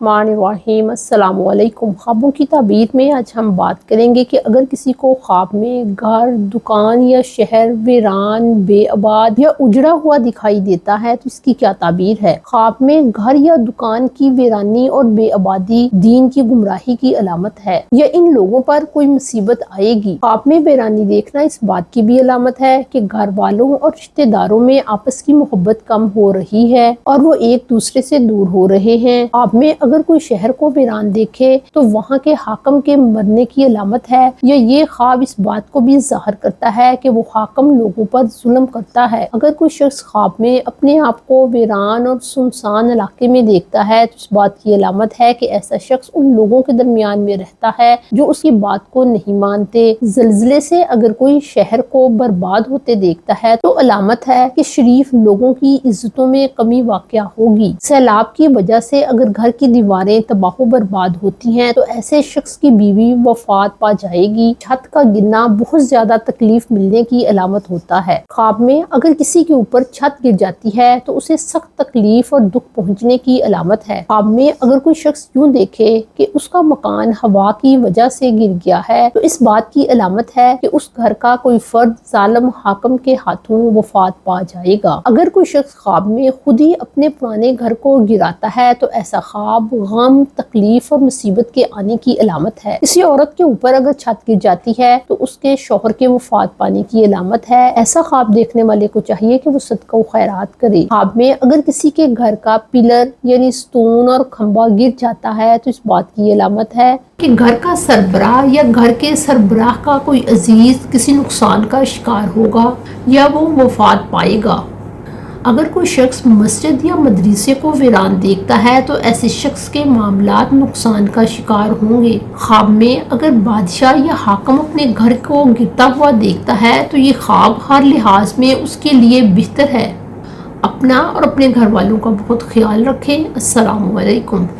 الرحیم السلام علیکم۔ خوابوں کی تعبیر میں آج ہم بات کریں گے کہ اگر کسی کو خواب میں گھر، دکان یا شہر ویران، بے آباد یا اجڑا ہوا دکھائی دیتا ہے تو اس کی کیا تعبیر ہے۔ خواب میں گھر یا دکان کی ویرانی اور بے آبادی دین کی گمراہی کی علامت ہے یا ان لوگوں پر کوئی مصیبت آئے گی۔ خواب میں ویرانی دیکھنا اس بات کی بھی علامت ہے کہ گھر والوں اور رشتہ داروں میں آپس کی محبت کم ہو رہی ہے اور وہ ایک دوسرے سے دور ہو رہے ہیں۔ خواب میں اگر کوئی شہر کو ویران دیکھے تو وہاں کے حاکم کے مرنے کی علامت ہے یا یہ خواب اس بات کو بھی ظاہر کرتا ہے کہ وہ حاکم لوگوں پر ظلم کرتا ہے۔ اگر کوئی شخص خواب میں اپنے آپ کو ویران اور سنسان علاقے میں دیکھتا ہے تو اس بات کی علامت ہے کہ ایسا شخص ان لوگوں کے درمیان میں رہتا ہے جو اس کی بات کو نہیں مانتے۔ زلزلے سے اگر کوئی شہر کو برباد ہوتے دیکھتا ہے تو علامت ہے کہ شریف لوگوں کی عزتوں میں کمی واقع ہوگی۔ سیلاب کی وجہ سے اگر گھر کی دیواریں تباہ و برباد ہوتی ہیں تو ایسے شخص کی بیوی وفات پا جائے گی۔ چھت کا گرنا بہت زیادہ تکلیف ملنے کی علامت ہوتا ہے۔ خواب میں اگر کسی کے اوپر چھت گر جاتی ہے تو اسے سخت تکلیف اور دکھ پہنچنے کی علامت ہے۔ خواب میں اگر کوئی شخص یوں دیکھے کہ اس کا مکان ہوا کی وجہ سے گر گیا ہے تو اس بات کی علامت ہے کہ اس گھر کا کوئی فرد ظالم حاکم کے ہاتھوں وفات پا جائے گا۔ اگر کوئی شخص خواب میں خود ہی اپنے پرانے گھر کو گراتا ہے تو ایسا خواب غم، تکلیف اور مصیبت کے آنے کی علامت ہے۔ کسی عورت کے اوپر اگر چھت گر جاتی ہے تو اس کے شوہر کے وفات پانے کی علامت ہے۔ ایسا خواب دیکھنے والے کو چاہیے کہ وہ صدقہ و خیرات کرے۔ خواب میں اگر کسی کے گھر کا پلر یعنی ستون اور کھمبا گر جاتا ہے تو اس بات کی علامت ہے کہ گھر کا سربراہ یا گھر کے سربراہ کا کوئی عزیز کسی نقصان کا شکار ہوگا یا وہ وفات پائے گا۔ اگر کوئی شخص مسجد یا مدرسے کو ویران دیکھتا ہے تو ایسے شخص کے معاملات نقصان کا شکار ہوں گے۔ خواب میں اگر بادشاہ یا حاکم اپنے گھر کو گرتا ہوا دیکھتا ہے تو یہ خواب ہر لحاظ میں اس کے لیے بہتر ہے۔ اپنا اور اپنے گھر والوں کا بہت خیال رکھیں۔ السلام علیکم۔